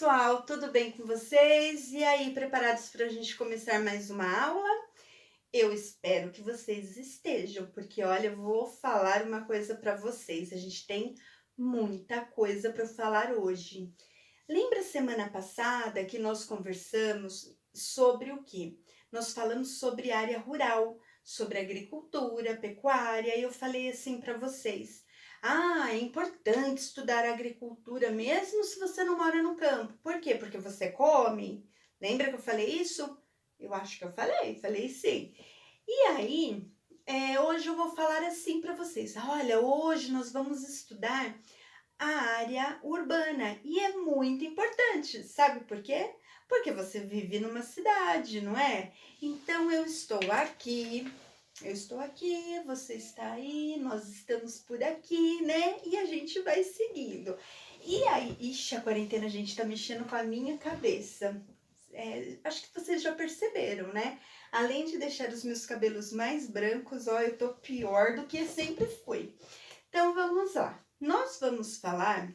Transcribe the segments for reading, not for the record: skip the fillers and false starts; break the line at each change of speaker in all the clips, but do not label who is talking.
pessoal, tudo bem com vocês? E aí, preparados para a gente começar mais uma aula? Eu espero que vocês estejam, porque olha, eu vou falar uma coisa para vocês. A gente tem muita coisa para falar hoje. Lembra semana passada que nós conversamos sobre o quê? Nós falamos sobre área rural, sobre agricultura, pecuária, e eu falei assim para vocês: ah, é importante estudar agricultura mesmo se você não mora no campo. Por quê? Porque você come. Lembra que eu falei isso? Eu acho que eu falei sim. E aí, hoje eu vou falar assim para vocês: olha, hoje nós vamos estudar a área urbana. E é muito importante, sabe por quê? Porque você vive numa cidade, não é? Então eu estou aqui, você está aí, nós estamos por aqui, né? E a gente vai seguindo. E aí, ixi, a quarentena, gente, tá mexendo com a minha cabeça. Acho que vocês já perceberam, né? Além de deixar os meus cabelos mais brancos, ó, eu tô pior do que sempre fui. Então vamos lá. Nós vamos falar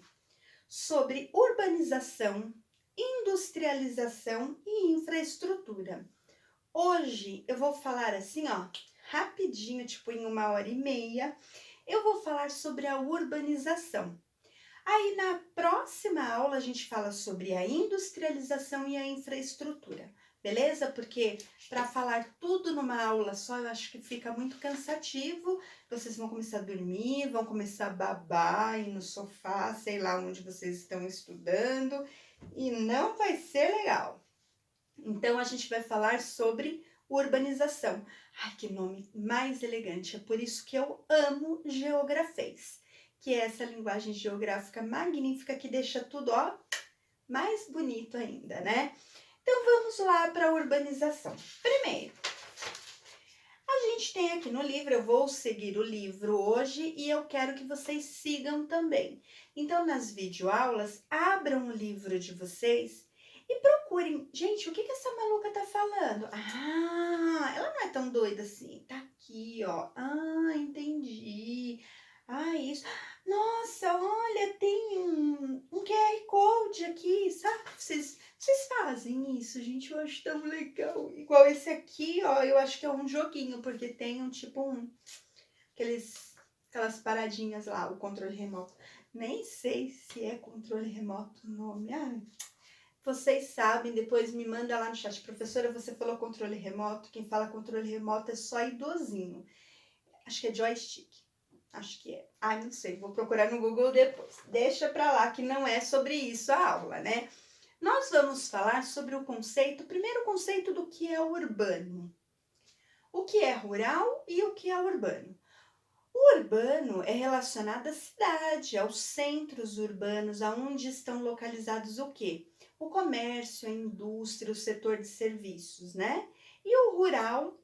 sobre urbanização, industrialização e infraestrutura. Hoje eu vou falar assim, ó, rapidinho, tipo em 1h30, eu vou falar sobre a urbanização. Aí na próxima aula a gente fala sobre a industrialização e a infraestrutura, beleza? Porque para falar tudo numa aula só eu acho que fica muito cansativo. Vocês vão começar a dormir, vão começar a babar aí no sofá, sei lá onde vocês estão estudando, e não vai ser legal. Então a gente vai falar sobre urbanização. Ai, que nome mais elegante! É por isso que eu amo Geografês, que é essa linguagem geográfica magnífica que deixa tudo, ó, mais bonito ainda, né? Então vamos lá para a urbanização. Primeiro, a gente tem aqui no livro, eu vou seguir o livro hoje e eu quero que vocês sigam também. Então, nas videoaulas, abram o livro de vocês e procurem. Gente, o que essa maluca tá falando? Ah, ela não é tão doida assim. Tá aqui, ó. Ah, entendi. Ah, isso. Nossa, olha, tem um QR Code aqui, sabe? Vocês fazem isso, gente, eu acho tão legal. Igual esse aqui, ó, eu acho que é um joguinho, porque tem aquelas paradinhas lá, o controle remoto. Nem sei se é controle remoto o nome. Ai, vocês sabem, depois me manda lá no chat. Professora, você falou controle remoto, quem fala controle remoto é só idosinho. Acho que é joystick. Acho que é. Ai, não sei, vou procurar no Google depois. Deixa pra lá que não é sobre isso a aula, né? Nós vamos falar sobre o primeiro conceito do que é urbano. O que é rural e o que é urbano. O urbano é relacionado à cidade, aos centros urbanos, aonde estão localizados o quê? O comércio, a indústria, o setor de serviços, né? E o rural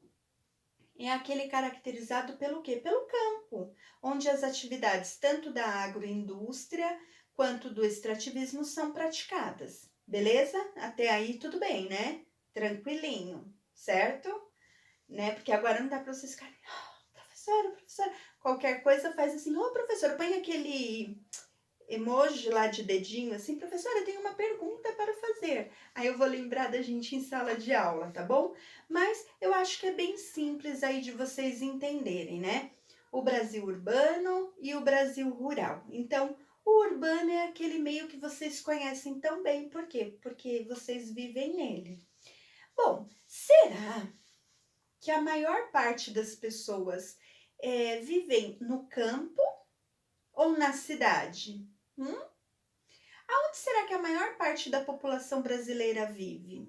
é aquele caracterizado pelo quê? Pelo campo, onde as atividades tanto da agroindústria quanto do extrativismo são praticadas. Beleza? Até aí tudo bem, né? Tranquilinho, certo? Né? Porque agora não dá para vocês ficarem, professora, qualquer coisa faz assim, professora, põe aquele emoji lá de dedinho assim, professora, eu tenho uma pergunta para fazer. Aí eu vou lembrar da gente em sala de aula, tá bom? Mas eu acho que é bem simples aí de vocês entenderem, né? O Brasil urbano e o Brasil rural. Então, o urbano é aquele meio que vocês conhecem tão bem, por quê? Porque vocês vivem nele. Bom, será que a maior parte das pessoas vivem no campo ou na cidade? Aonde será que a maior parte da população brasileira vive?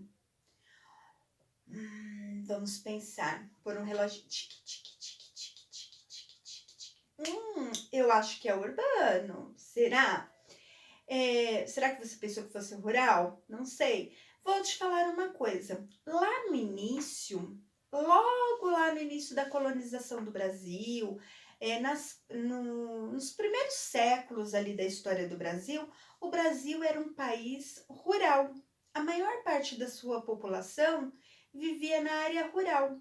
Vamos pensar por um relógio. Tique, tique, tique, tique, tique, tique, tique, tique. Eu acho que é urbano. Será? Será que você pensou que fosse rural? Não sei. Vou te falar uma coisa. Lá no início, logo lá no início da colonização do Brasil, nos primeiros séculos ali da história do Brasil, o Brasil era um país rural. A maior parte da sua população vivia na área rural.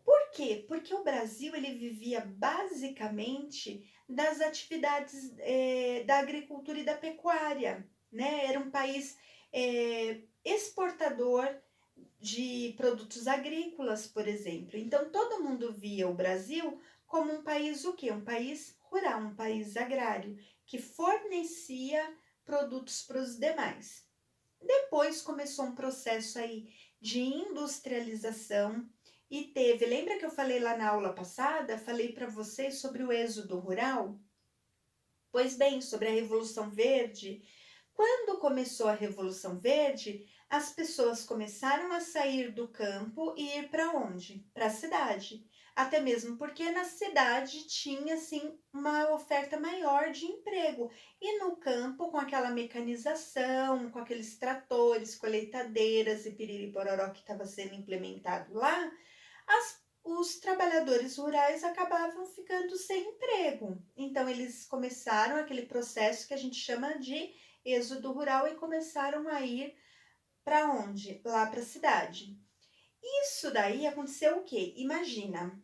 Por quê? Porque o Brasil ele vivia basicamente das atividades da agricultura e da pecuária, né? Era um país exportador de produtos agrícolas, por exemplo. Então, todo mundo via o Brasil como um país o quê? Um país rural, um país agrário, que fornecia produtos para os demais. Depois começou um processo aí de industrialização e teve, lembra que eu falei lá na aula passada, falei para vocês sobre o êxodo rural? Pois bem, sobre a Revolução Verde, quando começou a Revolução Verde, as pessoas começaram a sair do campo e ir para onde? Para a cidade. Até mesmo porque na cidade tinha assim uma oferta maior de emprego. E no campo, com aquela mecanização, com aqueles tratores, colheitadeiras e piriri pororó que estava sendo implementado lá, os trabalhadores rurais acabavam ficando sem emprego. Então, eles começaram aquele processo que a gente chama de êxodo rural e começaram a ir para onde? Lá para a cidade. Isso daí aconteceu o quê? Imagina,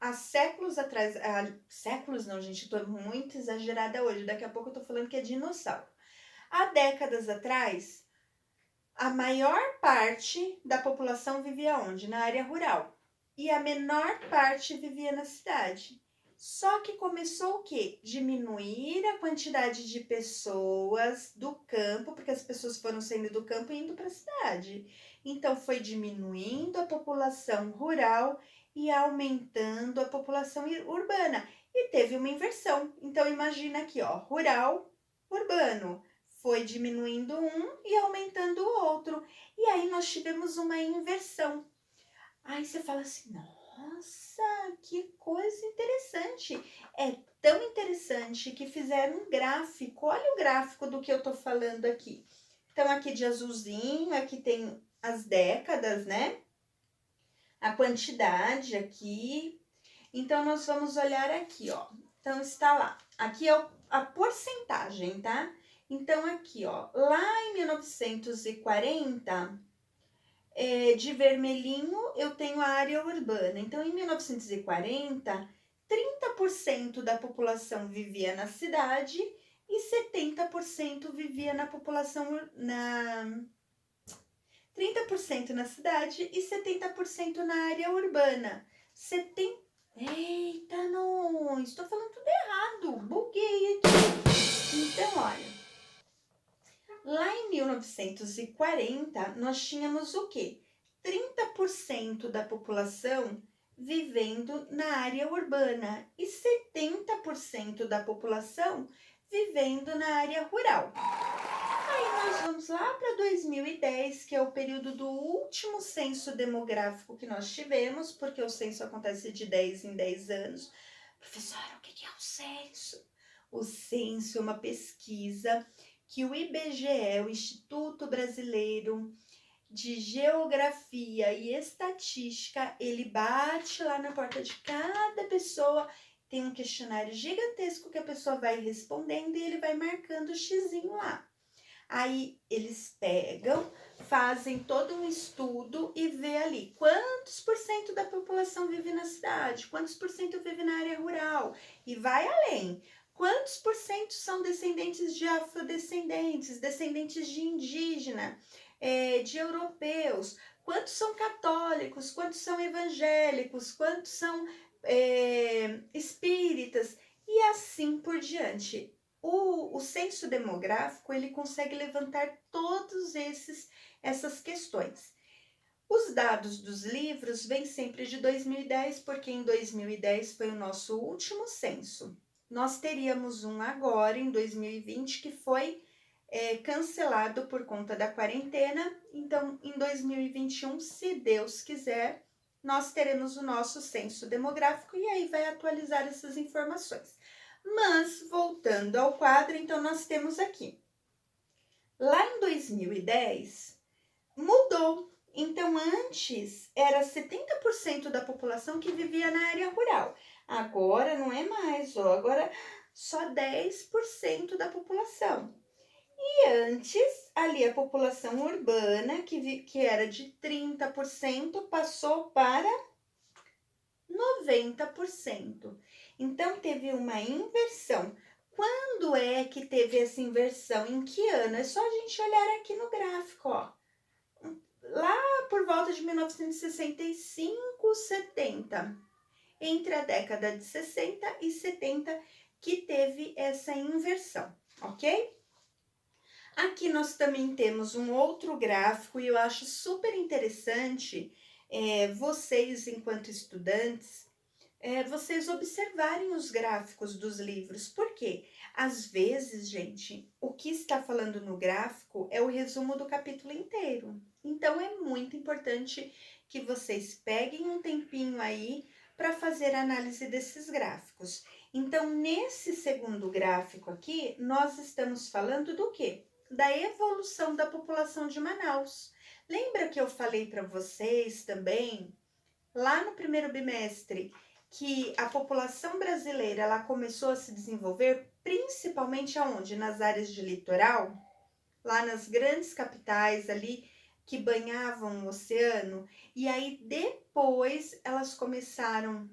há séculos atrás, séculos não, gente, estou muito exagerada hoje, daqui a pouco eu estou falando que é dinossauro. Há décadas atrás, a maior parte da população vivia onde? Na área rural. E a menor parte vivia na cidade. Só que começou o quê? Diminuir a quantidade de pessoas do campo, porque as pessoas foram saindo do campo e indo para a cidade. Então foi diminuindo a população rural e aumentando a população urbana. E teve uma inversão. Então imagina aqui, ó, rural, urbano. Foi diminuindo um e aumentando o outro. E aí nós tivemos uma inversão. Aí você fala assim, nossa, que coisa interessante. É tão interessante que fizeram um gráfico. Olha o gráfico do que eu tô falando aqui. Então, aqui de azulzinho, aqui tem as décadas, né? A quantidade aqui. Então, nós vamos olhar aqui, ó. Então, está lá. Aqui é a porcentagem, tá? Então, aqui, ó. Lá em 1940... de vermelhinho, eu tenho a área urbana. Então, em 1940, 30% da população vivia na cidade e 70% vivia na população 30% na cidade e 70% na área urbana. 70... Eita, não, estou falando tudo errado, buguei aqui. Então, olha, lá em 1940, nós tínhamos o quê? 30% da população vivendo na área urbana e 70% da população vivendo na área rural. Aí nós vamos lá para 2010, que é o período do último censo demográfico que nós tivemos, porque o censo acontece de 10 em 10 anos. Professora, o que é o censo? O censo é uma pesquisa que o IBGE, o Instituto Brasileiro de Geografia e Estatística, ele bate lá na porta de cada pessoa, tem um questionário gigantesco que a pessoa vai respondendo e ele vai marcando o xizinho lá. Aí eles pegam, fazem todo um estudo e vê ali quantos por cento da população vive na cidade, quantos por cento vive na área rural e vai além. Quantos por cento são descendentes de afrodescendentes, descendentes de indígena, de europeus, quantos são católicos, quantos são evangélicos, quantos são espíritas e assim por diante. O censo demográfico, ele consegue levantar todas essas questões. Os dados dos livros vêm sempre de 2010, porque em 2010 foi o nosso último censo. Nós teríamos um agora, em 2020, que foi cancelado por conta da quarentena. Então, em 2021, se Deus quiser, nós teremos o nosso censo demográfico e aí vai atualizar essas informações. Mas, voltando ao quadro, então nós temos aqui. Lá em 2010, mudou. Então, antes era 70% da população que vivia na área rural. Agora não é mais, ó. Agora só 10% da população. E antes, ali a população urbana, que era de 30%, passou para 90%. Então, teve uma inversão. Quando é que teve essa inversão? Em que ano? É só a gente olhar aqui no gráfico, ó. Lá por volta de 1965, 70. Entre a década de 60 e 70 que teve essa inversão, ok? Aqui nós também temos um outro gráfico e eu acho super interessante vocês, enquanto estudantes, vocês observarem os gráficos dos livros. Por quê? Às vezes, gente, o que está falando no gráfico é o resumo do capítulo inteiro. Então, é muito importante que vocês peguem um tempinho aí para fazer a análise desses gráficos. Então, nesse segundo gráfico aqui, nós estamos falando do quê? Da evolução da população de Manaus. Lembra que eu falei para vocês também, lá no primeiro bimestre, que a população brasileira ela começou a se desenvolver principalmente aonde? Nas áreas de litoral, lá nas grandes capitais ali que banhavam o oceano, e aí depois elas começaram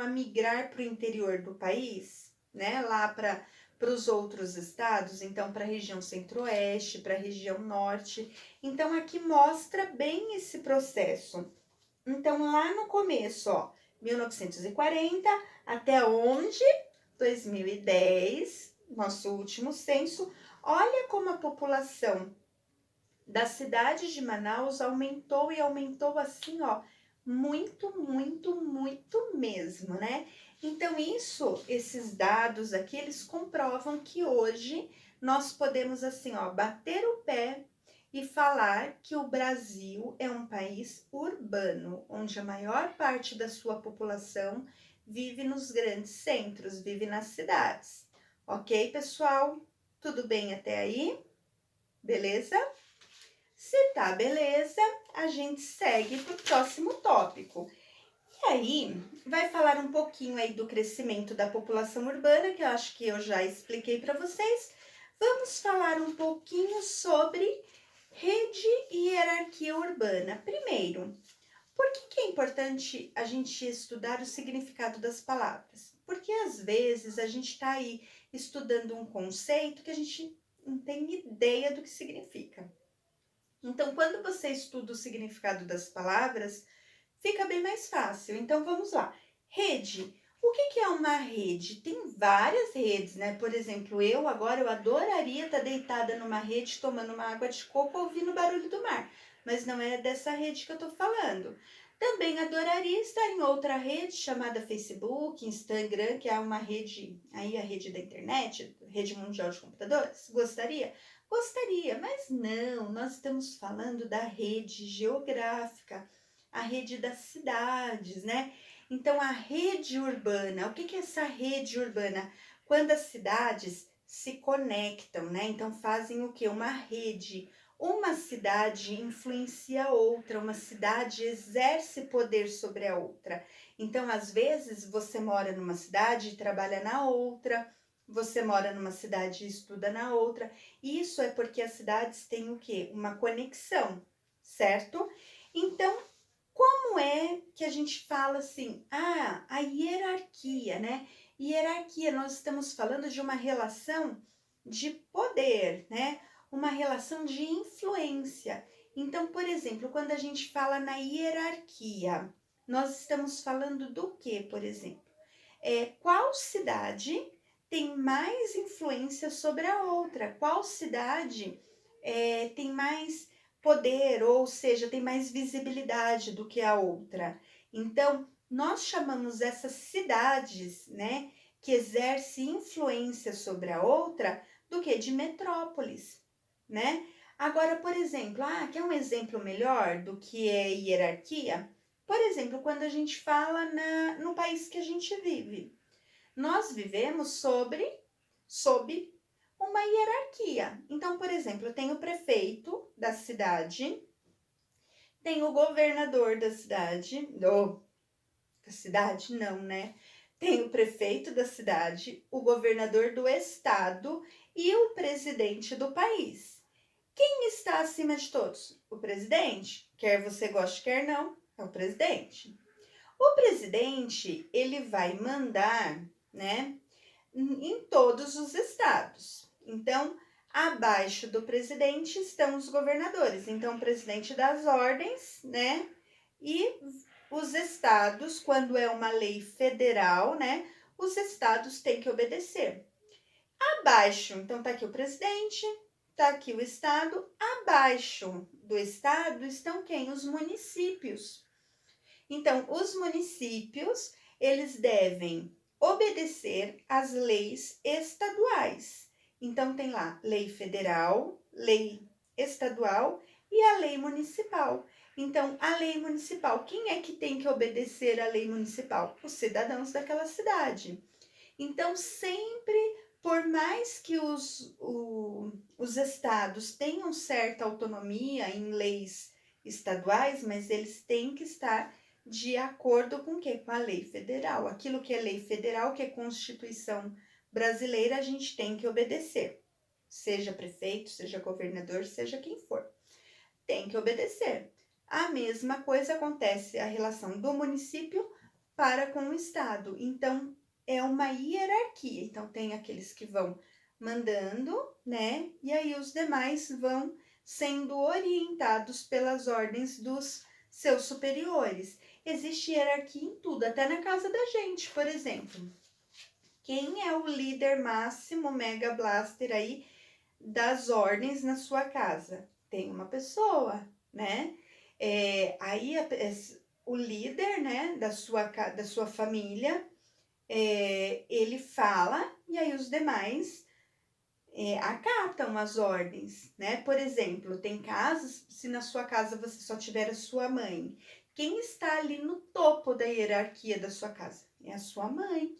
a migrar para o interior do país, né? Lá para os outros estados, então para a região centro-oeste, para a região norte. Então aqui mostra bem esse processo. Então, lá no começo, ó, 1940 até onde? 2010, nosso último censo. Olha como a população da cidade de Manaus aumentou e aumentou assim, ó, muito, muito, muito mesmo, né? Então, esses dados aqui, eles comprovam que hoje nós podemos, assim, ó, bater o pé e falar que o Brasil é um país urbano, onde a maior parte da sua população vive nos grandes centros, vive nas cidades. Ok, pessoal? Tudo bem até aí? Beleza? Se tá beleza, a gente segue para o próximo tópico. E aí, vai falar um pouquinho aí do crescimento da população urbana, que eu acho que eu já expliquei para vocês. Vamos falar um pouquinho sobre rede e hierarquia urbana. Primeiro, por que é importante a gente estudar o significado das palavras? Porque às vezes a gente está aí estudando um conceito que a gente não tem ideia do que significa. Então, quando você estuda o significado das palavras, fica bem mais fácil. Então, vamos lá. Rede. O que é uma rede? Tem várias redes, né? Por exemplo, eu adoraria estar deitada numa rede, tomando uma água de coco, ouvindo o barulho do mar. Mas não é dessa rede que eu estou falando. Também adoraria estar em outra rede chamada Facebook, Instagram, que é uma rede, aí a rede da internet, rede mundial de computadores. Gostaria? Gostaria, mas não, nós estamos falando da rede geográfica, a rede das cidades, né? Então, a rede urbana, o que é essa rede urbana? Quando as cidades se conectam, né? Então, fazem o quê? Uma rede. Uma cidade influencia a outra, uma cidade exerce poder sobre a outra. Então, às vezes, você mora numa cidade e trabalha na outra, você mora numa cidade e estuda na outra. Isso é porque as cidades têm o quê? Uma conexão, certo? Então, como é que a gente fala assim? Ah, a hierarquia, né? Hierarquia, nós estamos falando de uma relação de poder, né? Uma relação de influência. Então, por exemplo, quando a gente fala na hierarquia, nós estamos falando do que, por exemplo? Qual cidade tem mais influência sobre a outra? Qual cidade tem mais poder, ou seja, tem mais visibilidade do que a outra? Então, nós chamamos essas cidades, né, que exercem influência sobre a outra, do que? De metrópoles, né? Agora, por exemplo, quer um exemplo melhor do que é hierarquia? Por exemplo, quando a gente fala no país que a gente vive. Nós vivemos sob uma hierarquia. Então, por exemplo, tem o prefeito da cidade, tem o governador da cidade, da cidade não, né? Tem o prefeito da cidade, o governador do estado e o presidente do país. Quem está acima de todos? O presidente. Quer você goste, quer não, é o presidente. O presidente, ele vai mandar, né, em todos os estados. Então, abaixo do presidente estão os governadores. Então, o presidente dá as ordens, né? E os estados, quando é uma lei federal, né? Os estados têm que obedecer. Abaixo, então tá aqui o presidente, tá aqui o estado. Abaixo do estado estão quem? Os municípios. Então, os municípios, eles devem obedecer às leis estaduais. Então, tem lá lei federal, lei estadual e a lei municipal. Então, a lei municipal, quem é que tem que obedecer à lei municipal? Os cidadãos daquela cidade. Então, sempre, por mais que os estados tenham certa autonomia em leis estaduais, mas eles têm que estar de acordo com o quê? Com a lei federal. Aquilo que é lei federal, que é Constituição brasileira, a gente tem que obedecer. Seja prefeito, seja governador, seja quem for. Tem que obedecer. A mesma coisa acontece a relação do município para com o estado. Então, é uma hierarquia. Então, tem aqueles que vão mandando, né? E aí os demais vão sendo orientados pelas ordens dos seus superiores. Existe hierarquia em tudo, até na casa da gente, por exemplo. Quem é o líder máximo, mega blaster aí das ordens na sua casa? Tem uma pessoa, né? O líder, né, da sua família, ele fala e aí os demais acatam as ordens, né? Por exemplo, tem casos, se na sua casa você só tiver a sua mãe, quem está ali no topo da hierarquia da sua casa? É a sua mãe,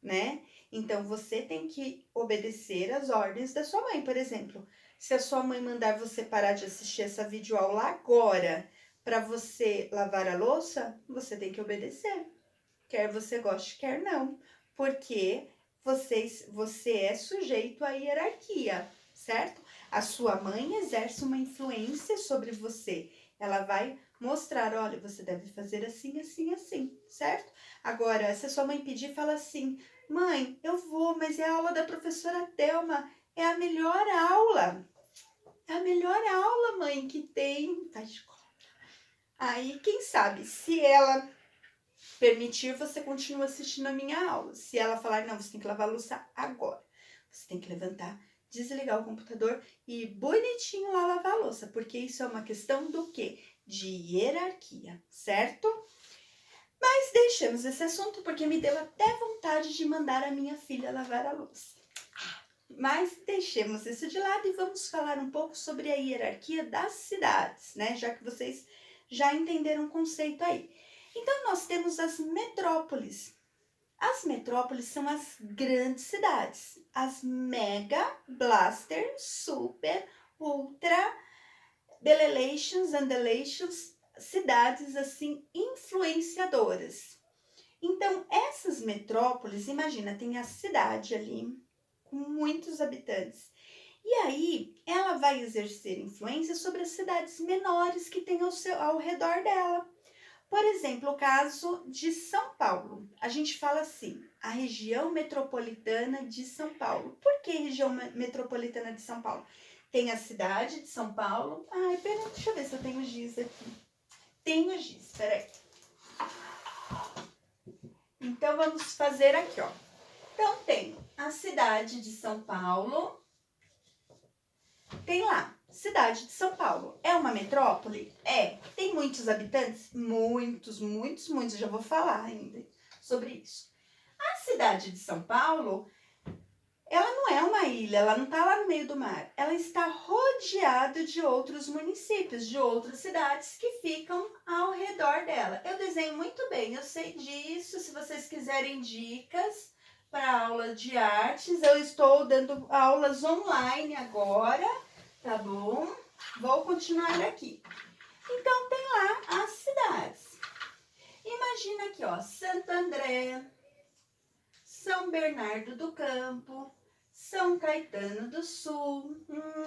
né? Então, você tem que obedecer às ordens da sua mãe. Por exemplo, se a sua mãe mandar você parar de assistir essa videoaula agora para você lavar a louça, você tem que obedecer. Quer você goste, quer não. Porque você é sujeito à hierarquia, certo? A sua mãe exerce uma influência sobre você. Ela vai mostrar, olha, você deve fazer assim, assim, assim, certo? Agora, se a sua mãe pedir, fala assim, mãe, eu vou, mas é a aula da professora Thelma, é a melhor aula. É a melhor aula, mãe, que tem. Tá de conta. Aí, quem sabe, se ela permitir, você continua assistindo a minha aula. Se ela falar, não, você tem que lavar a louça agora. Você tem que levantar, desligar o computador e bonitinho lá lavar a louça. Porque isso é uma questão do quê? De hierarquia, certo? Mas deixamos esse assunto porque me deu até vontade de mandar a minha filha lavar a louça. Mas deixemos isso de lado e vamos falar um pouco sobre a hierarquia das cidades, né? Já que vocês já entenderam o conceito aí. Então, nós temos as metrópoles. As metrópoles são as grandes cidades, as mega, blaster, super, ultra, belelations, andalations, cidades assim influenciadoras. Então, essas metrópoles, imagina, tem a cidade ali com muitos habitantes. E aí, ela vai exercer influência sobre as cidades menores que tem ao redor dela. Por exemplo, o caso de São Paulo. A gente fala assim, a região metropolitana de São Paulo. Por que região metropolitana de São Paulo? Tem a cidade de São Paulo. Ai, pera, deixa eu ver se eu tenho giz aqui. Tenho giz, peraí. Então, vamos fazer aqui, ó. Então, tem a cidade de São Paulo. Tem lá, cidade de São Paulo. É uma metrópole? É. Tem muitos habitantes? Muitos, muitos, muitos. Já vou falar ainda sobre isso. A cidade de São Paulo, ela não é uma ilha, ela não está lá no meio do mar. Ela está rodeada de outros municípios, de outras cidades que ficam ao redor dela. Eu desenho muito bem, eu sei disso. Se vocês quiserem dicas para aula de artes, eu estou dando aulas online agora, tá bom? Vou continuar aqui. Então, tem lá as cidades. Imagina aqui, ó, Santo André, São Bernardo do Campo, São Caetano do Sul,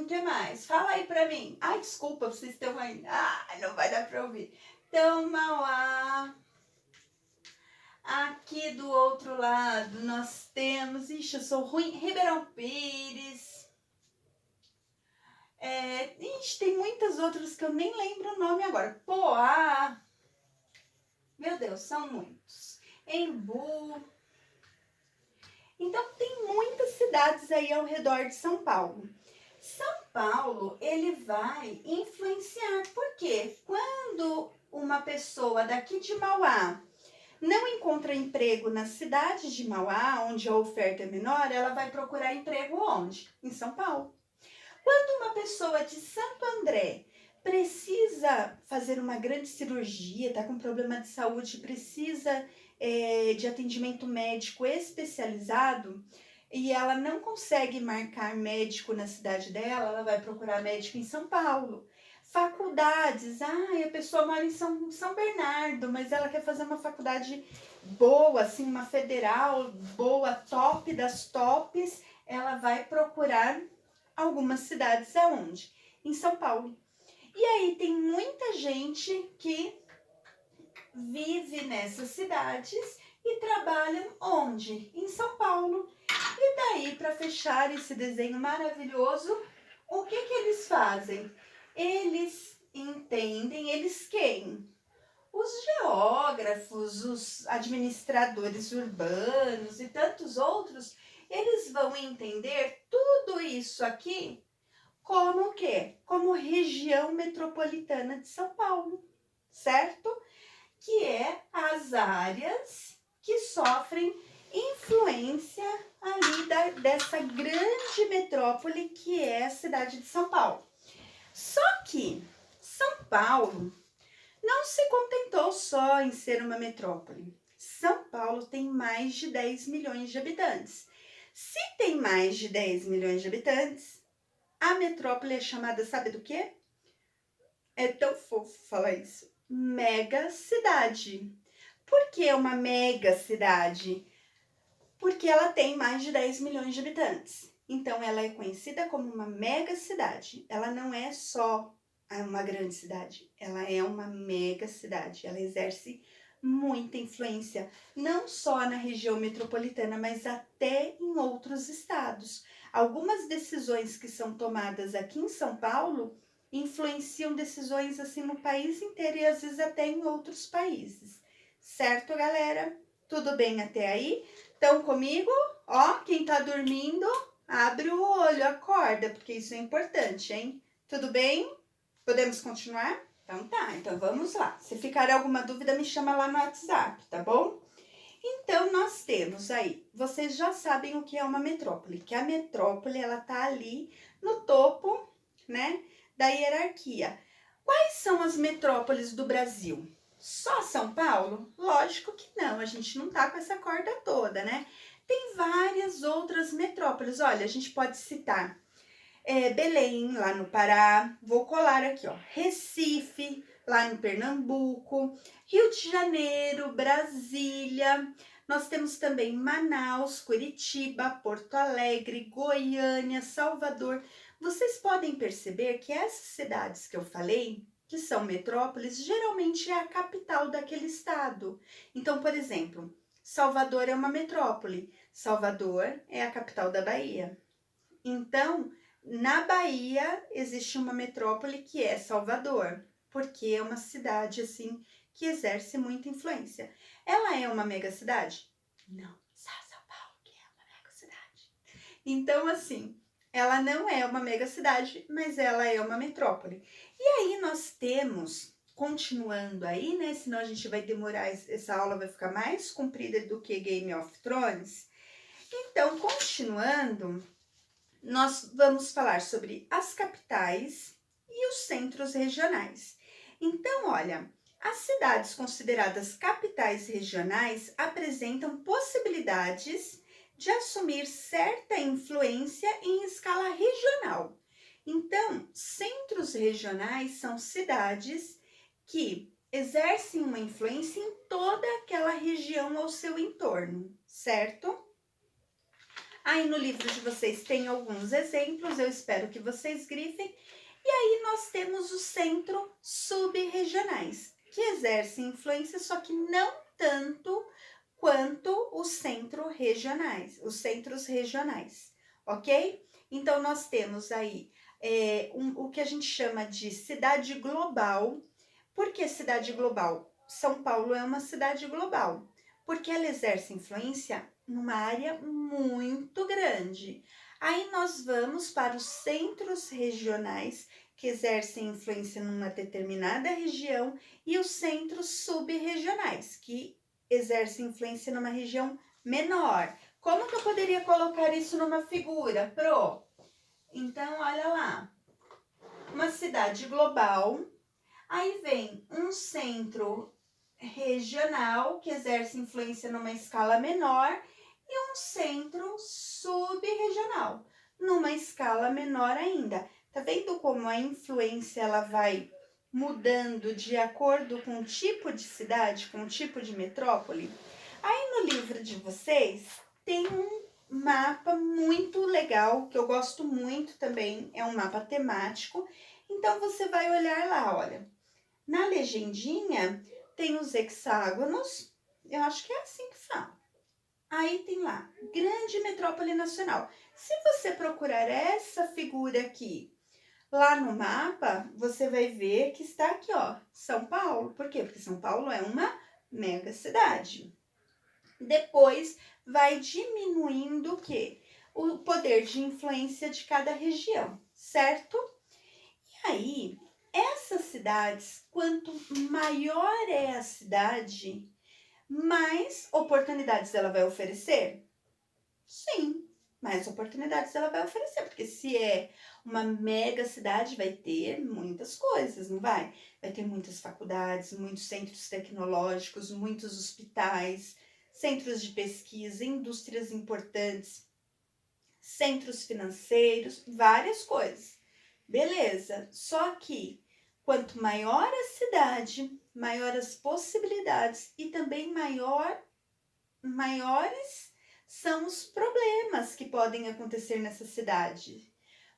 que mais? Fala aí pra mim. Ai, desculpa, vocês estão aí. Ah, não vai dar pra ouvir. Então, Mauá. Aqui do outro lado nós temos, ixi, eu sou ruim, Ribeirão Pires. Ixi, tem muitas outras que eu nem lembro o nome agora. Poá. Meu Deus, são muitos. Embu. Então tem muitas cidades aí ao redor de São Paulo. São Paulo, ele vai influenciar, porque quando uma pessoa daqui de Mauá não encontra emprego na cidade de Mauá, onde a oferta é menor, ela vai procurar emprego onde? Em São Paulo. Quando uma pessoa de Santo André precisa fazer uma grande cirurgia, está com problema de saúde, precisa de atendimento médico especializado e ela não consegue marcar médico na cidade dela, ela vai procurar médico em São Paulo. Faculdades, a pessoa mora em São Bernardo, mas ela quer fazer uma faculdade boa, assim, uma federal boa, top das tops, ela vai procurar algumas cidades aonde? Em São Paulo. E aí tem muita gente que vive nessas cidades e trabalham onde? Em São Paulo. E daí, para fechar esse desenho maravilhoso, o que eles fazem? Eles entendem, eles quem? Os geógrafos, os administradores urbanos e tantos outros, eles vão entender tudo isso aqui como o quê? Como região metropolitana de São Paulo, certo? Que é as áreas que sofrem influência ali dessa grande metrópole que é a cidade de São Paulo. Só que São Paulo não se contentou só em ser uma metrópole. São Paulo tem mais de 10 milhões de habitantes. Se tem mais de 10 milhões de habitantes, a metrópole é chamada, sabe do quê? É tão fofo falar isso. Mega cidade. Por que uma mega cidade? Porque ela tem mais de 10 milhões de habitantes. Então, ela é conhecida como uma mega cidade. Ela não é só uma grande cidade, ela é uma mega cidade. Ela exerce muita influência, não só na região metropolitana, mas até em outros estados. Algumas decisões que são tomadas aqui em São Paulo influenciam decisões assim no país inteiro e às vezes até em outros países. Certo, galera? Tudo bem até aí? Estão comigo? Ó, quem tá dormindo, abre o olho, acorda, porque isso é importante, hein? Tudo bem? Podemos continuar? Então tá, então vamos lá. Se ficar alguma dúvida, me chama lá no WhatsApp, tá bom? Então, nós temos aí, vocês já sabem o que é uma metrópole, que a metrópole, ela tá ali no topo, né, da hierarquia. Quais são as metrópoles do Brasil? Só São Paulo? Lógico que não, a gente não tá com essa corda toda, né? Tem várias outras metrópoles, olha, a gente pode citar Belém, lá no Pará, vou colar aqui, ó, Recife, lá no Pernambuco, Rio de Janeiro, Brasília, nós temos também Manaus, Curitiba, Porto Alegre, Goiânia, Salvador. Vocês podem perceber que essas cidades que eu falei, que são metrópoles, geralmente é a capital daquele estado. Então, por exemplo, Salvador é uma metrópole, Salvador é a capital da Bahia. Então, na Bahia existe uma metrópole que é Salvador, porque é uma cidade assim que exerce muita influência. Ela é uma mega cidade? Não, só São Paulo que é uma mega cidade. Então, assim, ela não é uma mega cidade, mas ela é uma metrópole. E aí nós temos, continuando aí, né? Senão a gente vai demorar, essa aula vai ficar mais comprida do que Game of Thrones. Então, continuando, nós vamos falar sobre as capitais e os centros regionais. Então, olha, as cidades consideradas capitais regionais apresentam possibilidades de assumir certa influência em escala regional. Então, centros regionais são cidades que exercem uma influência em toda aquela região ao seu entorno, certo? Aí no livro de vocês tem alguns exemplos, eu espero que vocês grifem. E aí nós temos os centros subregionais, que exercem influência, só que não tanto quanto os centros regionais, ok? Então, nós temos aí o que a gente chama de cidade global. Por que cidade global? São Paulo é uma cidade global, porque ela exerce influência numa área muito grande. Aí nós vamos para os centros regionais, que exercem influência numa determinada região, e os centros subregionais, que exercem influência numa região menor. Como que eu poderia colocar isso numa figura, Pro? Então, olha lá, uma cidade global, aí vem um centro regional, que exerce influência numa escala menor, e um centro subregional, numa escala menor ainda. Tá vendo como a influência ela vai mudando de acordo com o tipo de cidade, com o tipo de metrópole? Aí no livro de vocês tem um mapa muito legal, que eu gosto muito também, é um mapa temático. Então você vai olhar lá, olha, na legendinha tem os hexágonos, eu acho que é assim que fala. Aí tem lá, grande metrópole nacional. Se você procurar essa figura aqui, lá no mapa, você vai ver que está aqui, ó, São Paulo. Por quê? Porque São Paulo é uma mega cidade. Depois vai diminuindo o quê? O poder de influência de cada região, certo? E aí, essas cidades, quanto maior é a cidade, mais oportunidades ela vai oferecer? Sim, mais oportunidades ela vai oferecer, porque se é uma mega cidade, vai ter muitas coisas, não vai? Vai ter muitas faculdades, muitos centros tecnológicos, muitos hospitais, centros de pesquisa, indústrias importantes, centros financeiros, várias coisas. Beleza, só que quanto maior a cidade, maior as possibilidades e também maiores são os problemas que podem acontecer nessa cidade.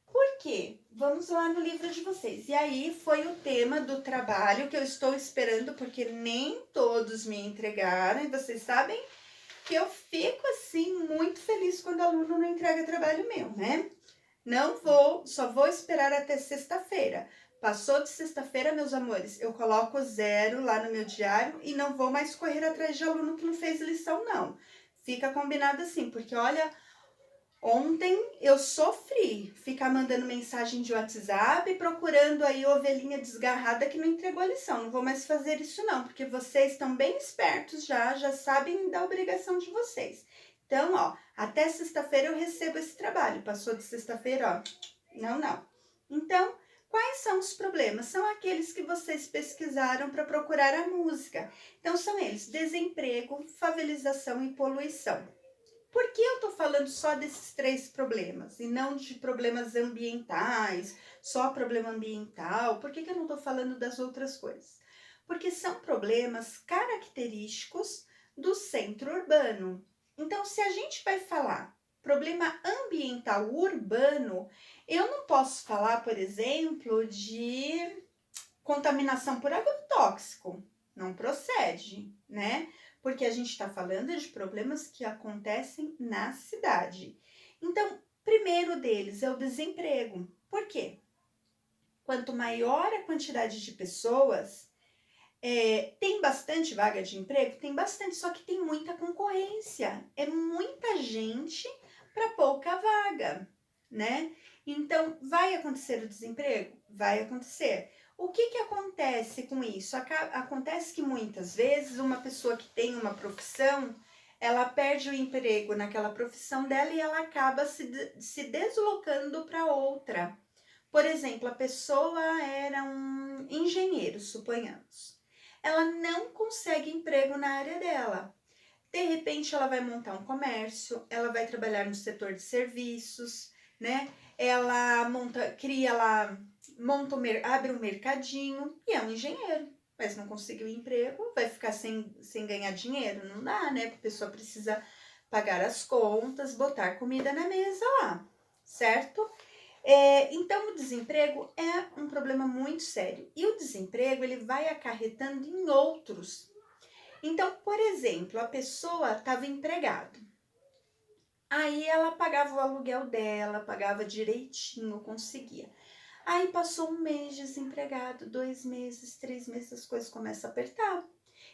Por quê? Vamos lá no livro de vocês. E aí foi o tema do trabalho que eu estou esperando, porque nem todos me entregaram. E vocês sabem que eu fico assim muito feliz quando o aluno não entrega trabalho meu, né? Só vou esperar até sexta-feira. Passou de sexta-feira, meus amores, eu coloco 0 lá no meu diário e não vou mais correr atrás de aluno que não fez lição, não. Fica combinado assim, porque olha, ontem eu sofri ficar mandando mensagem de WhatsApp, procurando aí ovelhinha desgarrada que não entregou a lição. Não vou mais fazer isso não, porque vocês estão bem espertos já sabem da obrigação de vocês. Então, ó, até sexta-feira eu recebo esse trabalho. Passou de sexta-feira, ó, não. Então, quais são os problemas? São aqueles que vocês pesquisaram para procurar a música. Então, são eles: desemprego, favelização e poluição. Por que eu estou falando só desses 3 problemas e não de problemas ambientais, só problema ambiental? Por que eu não estou falando das outras coisas? Porque são problemas característicos do centro urbano. Então, se a gente vai falar problema ambiental urbano, eu não posso falar, por exemplo, de contaminação por agrotóxico. Não procede, né? Porque a gente está falando de problemas que acontecem na cidade. Então, primeiro deles é o desemprego. Por quê? Quanto maior a quantidade de pessoas, tem bastante vaga de emprego? Tem bastante, só que tem muita concorrência. É muita gente para pouca vaga, né? Então, vai acontecer o desemprego? Vai acontecer. O que acontece com isso? Acontece que muitas vezes uma pessoa que tem uma profissão, ela perde o emprego naquela profissão dela e ela acaba se deslocando para outra. Por exemplo, a pessoa era um engenheiro, suponhamos. Ela não consegue emprego na área dela. De repente, ela vai montar um comércio, ela vai trabalhar no setor de serviços, né? Ela abre um mercadinho e é um engenheiro, mas não conseguiu emprego, vai ficar sem ganhar dinheiro? Não dá, né? Porque a pessoa precisa pagar as contas, botar comida na mesa lá, certo? Então, o desemprego é um problema muito sério. E o desemprego, ele vai acarretando em outros. Então, por exemplo, a pessoa estava empregada. Aí ela pagava o aluguel dela, pagava direitinho, conseguia. Aí passou um mês desempregado, 2 meses, 3 meses, as coisas começam a apertar.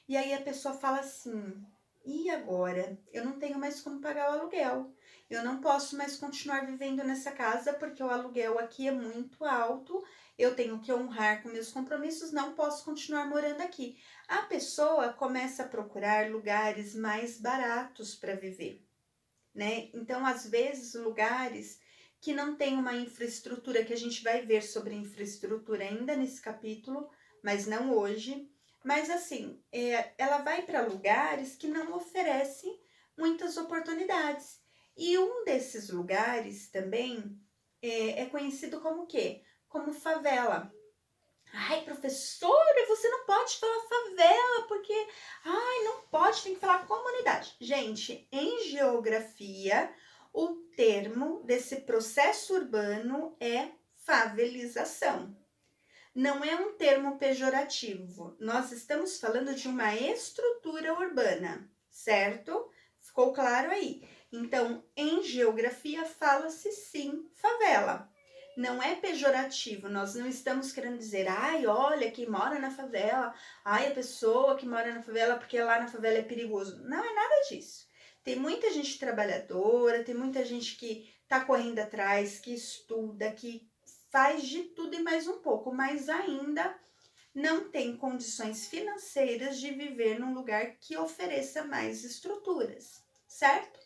E aí a pessoa fala assim: e agora? Eu não tenho mais como pagar o aluguel. Eu não posso mais continuar vivendo nessa casa porque o aluguel aqui é muito alto. Eu tenho que honrar com meus compromissos, não posso continuar morando aqui. A pessoa começa a procurar lugares mais baratos para viver, né? Então, às vezes, lugares que não tem uma infraestrutura, que a gente vai ver sobre infraestrutura ainda nesse capítulo, mas não hoje. Mas assim, ela vai para lugares que não oferecem muitas oportunidades. E um desses lugares também é conhecido como o quê? Como favela. Ai, professora, você não pode falar favela, porque... Ai, não pode, tem que falar comunidade. Gente, em geografia, o termo desse processo urbano é favelização. Não é um termo pejorativo. Nós estamos falando de uma estrutura urbana, certo? Ficou claro aí? Então, em geografia, fala-se sim favela. Não é pejorativo, nós não estamos querendo dizer, ai, olha, quem mora na favela, ai, a pessoa que mora na favela porque lá na favela é perigoso. Não é nada disso. Tem muita gente trabalhadora, tem muita gente que tá correndo atrás, que estuda, que faz de tudo e mais um pouco, mas ainda não tem condições financeiras de viver num lugar que ofereça mais estruturas, certo?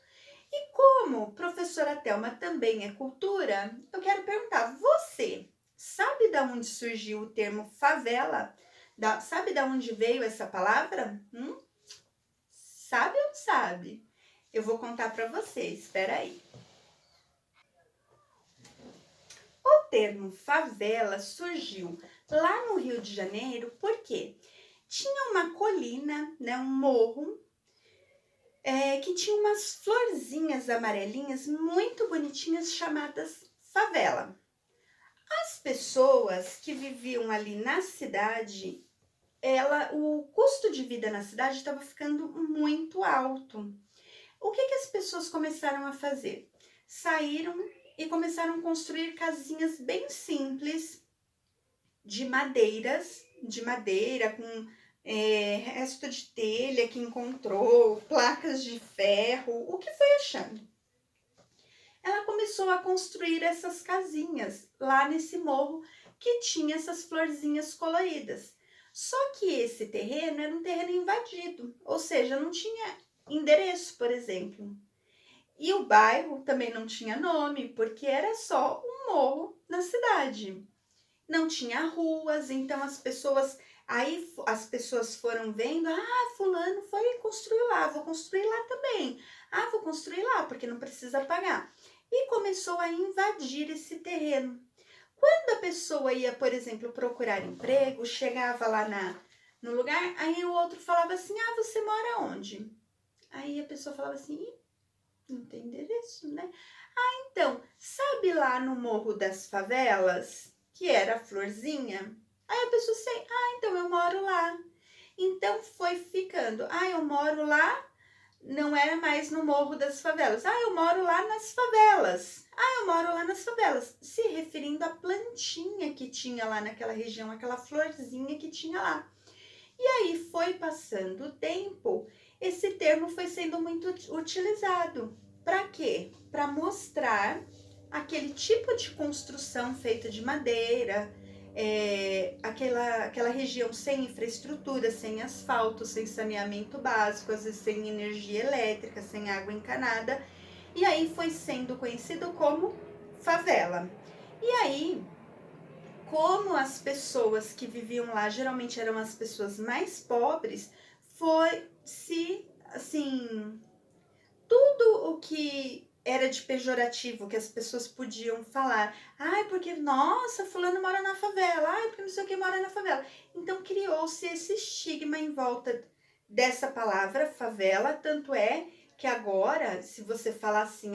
E como professora Thelma também é cultura, eu quero perguntar, você sabe de onde surgiu o termo favela? Sabe de onde veio essa palavra? Sabe ou não sabe? Eu vou contar para vocês, espera aí. O termo favela surgiu lá no Rio de Janeiro porque tinha uma colina, né, um morro, que tinha umas florzinhas amarelinhas muito bonitinhas chamadas favela. As pessoas que viviam ali na cidade, o custo de vida na cidade estava ficando muito alto. O que as pessoas começaram a fazer? Saíram e começaram a construir casinhas bem simples, de madeira com resto de telha que encontrou, placas de ferro, o que foi achando. Ela começou a construir essas casinhas lá nesse morro que tinha essas florzinhas coloridas. Só que esse terreno era um terreno invadido, ou seja, não tinha endereço, por exemplo. E o bairro também não tinha nome, porque era só um morro na cidade. Não tinha ruas, então as pessoas foram vendo, fulano foi construir lá, vou construir lá também. Vou construir lá, porque não precisa pagar. E começou a invadir esse terreno. Quando a pessoa ia, por exemplo, procurar emprego, chegava lá no lugar, aí o outro falava assim, você mora onde? Aí a pessoa falava assim, não tem endereço, né? Então, sabe lá no Morro das Favelas, que era a Florzinha? Aí a pessoa assim, então eu moro lá. Então foi ficando, eu moro lá, não era mais no Morro das Favelas. Eu moro lá nas favelas. Eu moro lá nas favelas. Se referindo à plantinha que tinha lá naquela região, aquela florzinha que tinha lá. E aí foi passando o tempo, esse termo foi sendo muito utilizado. Para quê? Para mostrar aquele tipo de construção feita de madeira, aquela região sem infraestrutura, sem asfalto, sem saneamento básico, às vezes sem energia elétrica, sem água encanada. E aí foi sendo conhecido como favela. E aí, como as pessoas que viviam lá geralmente eram as pessoas mais pobres, foi se, assim, tudo o que era de pejorativo que as pessoas podiam falar. Porque, nossa, fulano mora na favela. Porque não sei o que mora na favela. Então, criou-se esse estigma em volta dessa palavra, favela. Tanto é que agora, se você falar assim,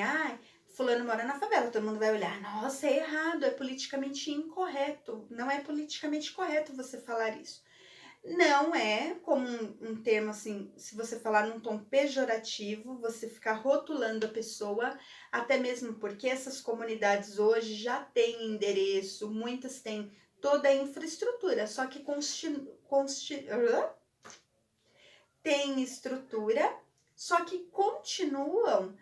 fulano mora na favela, todo mundo vai olhar, nossa, é errado, é politicamente incorreto. Não é politicamente correto você falar isso. Não é como um termo assim, se você falar num tom pejorativo, você ficar rotulando a pessoa, até mesmo porque essas comunidades hoje já têm endereço, muitas têm toda a infraestrutura, só que tem estrutura, só que continuam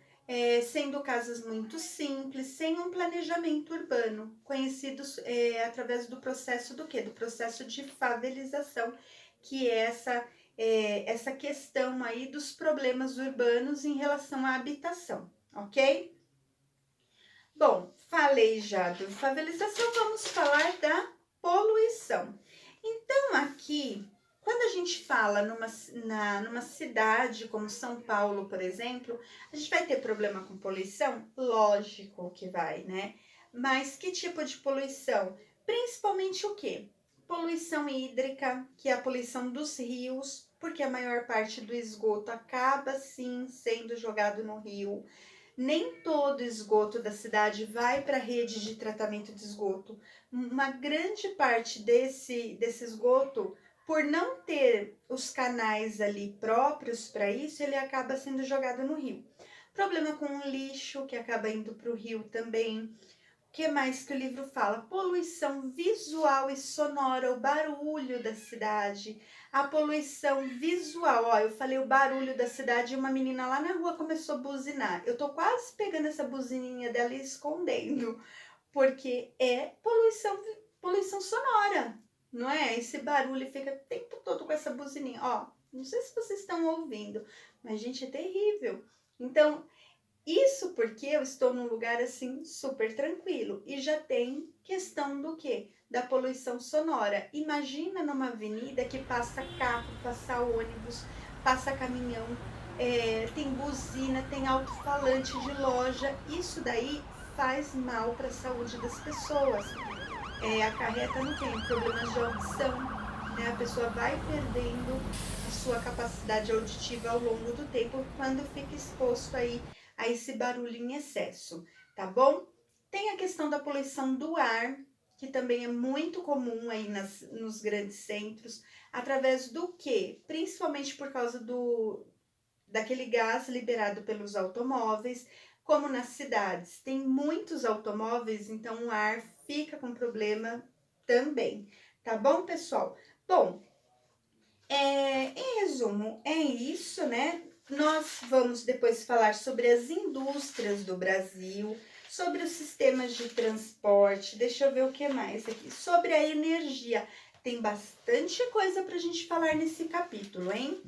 sendo casas muito simples, sem um planejamento urbano, conhecidos através do processo do quê? Do processo de favelização, que é essa questão aí dos problemas urbanos em relação à habitação, ok? Bom, falei já do favelização, vamos falar da poluição. Então, aqui, quando a gente fala numa cidade como São Paulo, por exemplo, a gente vai ter problema com poluição? Lógico que vai, né? Mas que tipo de poluição? Principalmente o quê? Poluição hídrica, que é a poluição dos rios, porque a maior parte do esgoto acaba sim sendo jogado no rio. Nem todo esgoto da cidade vai para a rede de tratamento de esgoto. Uma grande parte desse esgoto, por não ter os canais ali próprios para isso, ele acaba sendo jogado no rio. Problema com o lixo, que acaba indo para o rio também. O que mais que o livro fala? Poluição visual e sonora, o barulho da cidade. A poluição visual, ó, eu falei o barulho da cidade e uma menina lá na rua começou a buzinar. Eu tô quase pegando essa buzininha dela e escondendo, porque é poluição sonora, não é? Esse barulho fica o tempo todo com essa buzininha. Ó, não sei se vocês estão ouvindo, mas gente, é terrível. Então, isso porque eu estou num lugar assim super tranquilo e já tem questão do quê? Da poluição sonora. Imagina numa avenida que passa carro, passa ônibus, passa caminhão, tem buzina, tem alto-falante de loja. Isso daí faz mal para a saúde das pessoas. Acarreta no quê? Em problemas de audição, né? A pessoa vai perdendo a sua capacidade auditiva ao longo do tempo quando fica exposto aí a esse barulho em excesso, tá bom? Tem a questão da poluição do ar, que também é muito comum aí nos grandes centros, através do quê? Principalmente por causa daquele gás liberado pelos automóveis, como nas cidades tem muitos automóveis, então o ar fica com problema também, tá bom, pessoal? Bom, em resumo, é isso, né? Nós vamos depois falar sobre as indústrias do Brasil, sobre os sistemas de transporte, deixa eu ver o que mais aqui, sobre a energia. Tem bastante coisa para a gente falar nesse capítulo, hein?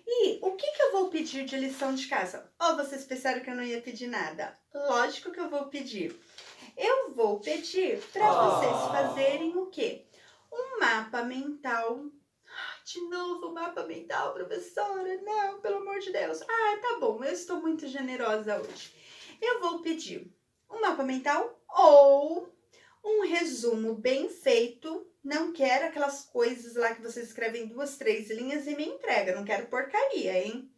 E o que eu vou pedir de lição de casa? Ou vocês pensaram que eu não ia pedir nada? Lógico que eu vou pedir. Eu vou pedir para vocês fazerem o quê? Um mapa mental. De novo, mapa mental, professora? Não, pelo amor de Deus. Ah, tá bom, eu estou muito generosa hoje. Eu vou pedir um mapa mental ou um resumo bem feito. Não quero aquelas coisas lá que você escreve em 2, 3 linhas e me entrega. Não quero porcaria, hein?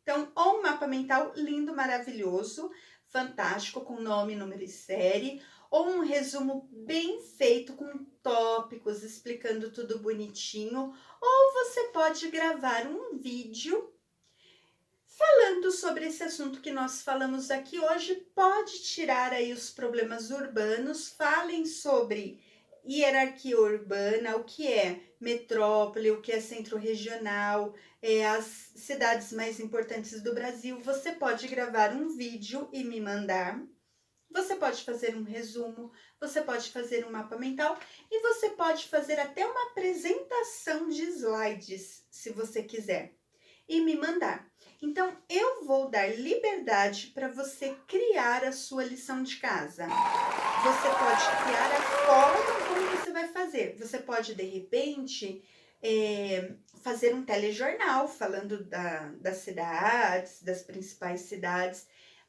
Então, ou um mapa mental lindo, maravilhoso, fantástico, com nome, número e série, ou um resumo bem feito com tópicos, explicando tudo bonitinho, ou você pode gravar um vídeo falando sobre esse assunto que nós falamos aqui hoje. Pode tirar aí os problemas urbanos, falem sobre hierarquia urbana, o que é metrópole, o que é centro regional, as cidades mais importantes do Brasil. Você pode gravar um vídeo e me mandar. Você pode fazer um resumo, você pode fazer um mapa mental e você pode fazer até uma apresentação de slides, se você quiser, e me mandar. Então, eu vou dar liberdade para você criar a sua lição de casa. Você pode criar a forma como você vai fazer. Você pode, de repente, fazer um telejornal falando das cidades, das principais cidades.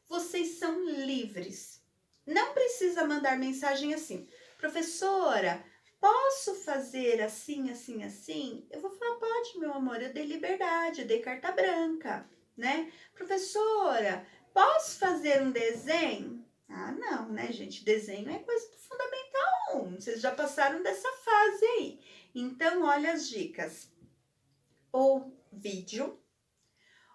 Vocês são livres. Não precisa mandar mensagem assim. Professora, posso fazer assim, assim, assim? Eu vou falar, pode, meu amor, eu dei liberdade, eu dei carta branca, né? Professora, posso fazer um desenho? Ah, não, né, gente? Desenho é coisa do Fundamental 1. Vocês já passaram dessa fase aí. Então, olha as dicas. ou vídeo,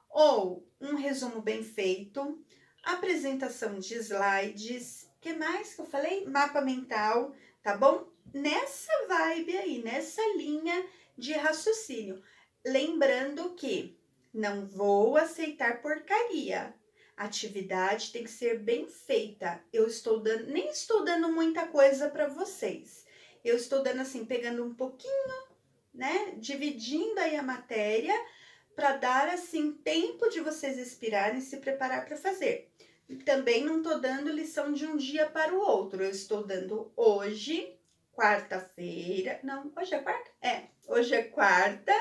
ou um resumo bem feito, apresentação de slides, que mais que eu falei? Mapa mental, tá bom? Nessa vibe aí, nessa linha de raciocínio. Lembrando que não vou aceitar porcaria. A atividade tem que ser bem feita. Nem estou dando muita coisa para vocês. Eu estou dando assim, pegando um pouquinho, né? Dividindo aí a matéria para dar assim tempo de vocês expirarem e se preparar para fazer. Também não estou dando lição de um dia para o outro. Eu estou dando hoje, quarta-feira. Não, hoje é quarta? Hoje é quarta.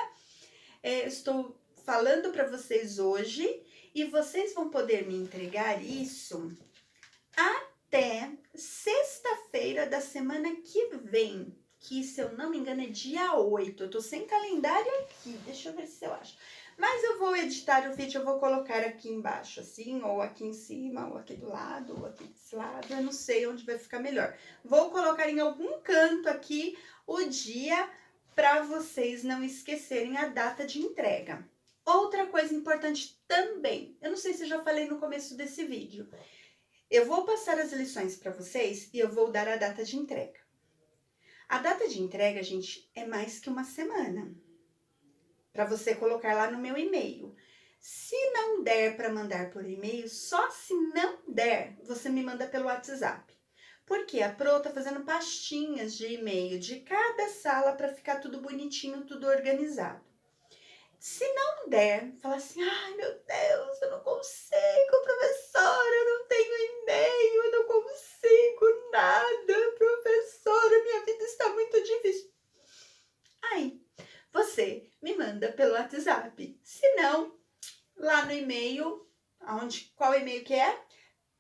Estou falando para vocês hoje e vocês vão poder me entregar isso até sexta-feira da semana que vem, que se eu não me engano é dia 8. Eu tô sem calendário aqui, deixa eu ver se eu acho. Mas eu vou editar o vídeo, eu vou colocar aqui embaixo, assim, ou aqui em cima, ou aqui do lado, ou aqui desse lado, eu não sei onde vai ficar melhor. Vou colocar em algum canto aqui o dia para vocês não esquecerem a data de entrega. Outra coisa importante também, eu não sei se eu já falei no começo desse vídeo, eu vou passar as lições para vocês e eu vou dar a data de entrega. A data de entrega, gente, é mais que uma semana para você colocar lá no meu e-mail. Se não der para mandar por e-mail, só se não der, você me manda pelo WhatsApp. Porque a Pro tá fazendo pastinhas de e-mail de cada sala para ficar tudo bonitinho, tudo organizado. Se não der, fala assim, ai meu Deus, eu não consigo, professora, eu não tenho e-mail, eu não consigo nada, professora, minha vida está muito difícil. Aí, você me manda pelo WhatsApp. Se não, lá no e-mail, qual e-mail que é?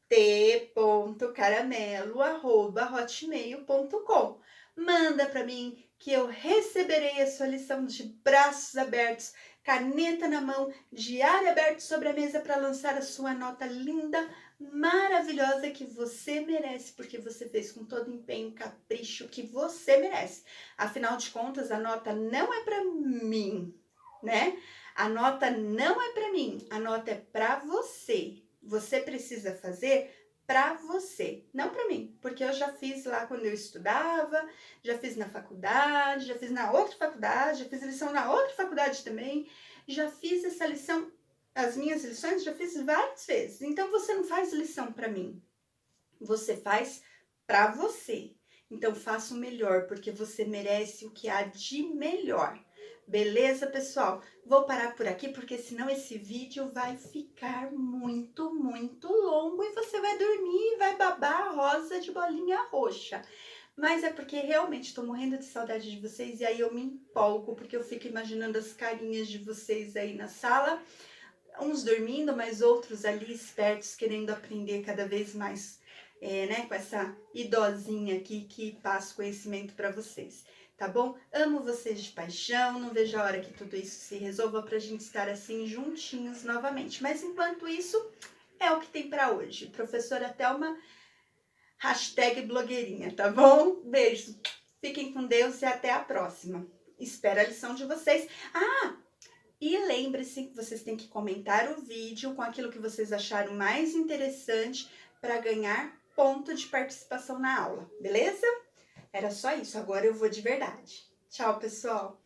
t.caramelo@hotmail.com. Manda para mim que eu receberei a sua lição de braços abertos, caneta na mão, diário aberto sobre a mesa para lançar a sua nota linda, maravilhosa que você merece, porque você fez com todo empenho, capricho que você merece. Afinal de contas, a nota não é para mim, né? A nota não é para mim, a nota é para você. Você precisa fazer para você, não para mim, porque eu já fiz lá quando eu estudava, já fiz na faculdade, já fiz na outra faculdade, já fiz lição na outra faculdade também, já fiz essa lição, as minhas lições já fiz várias vezes. Então você não faz lição para mim, você faz para você. Então faça o melhor, porque você merece o que há de melhor. Beleza, pessoal? Vou parar por aqui, porque senão esse vídeo vai ficar muito, muito longo e você vai dormir e vai babar a rosa de bolinha roxa. Mas é porque realmente estou morrendo de saudade de vocês e aí eu me empolgo, porque eu fico imaginando as carinhas de vocês aí na sala, uns dormindo, mas outros ali espertos, querendo aprender cada vez mais, né, com essa idosinha aqui que passa conhecimento para vocês. Tá bom? Amo vocês de paixão, não vejo a hora que tudo isso se resolva pra gente estar assim juntinhos novamente. Mas enquanto isso, é o que tem pra hoje. Professora Thelma, #blogueirinha, tá bom? Beijo. Fiquem com Deus e até a próxima. Espero a lição de vocês. E lembre-se que vocês têm que comentar o vídeo com aquilo que vocês acharam mais interessante para ganhar ponto de participação na aula, beleza? Era só isso, agora eu vou de verdade. Tchau, pessoal!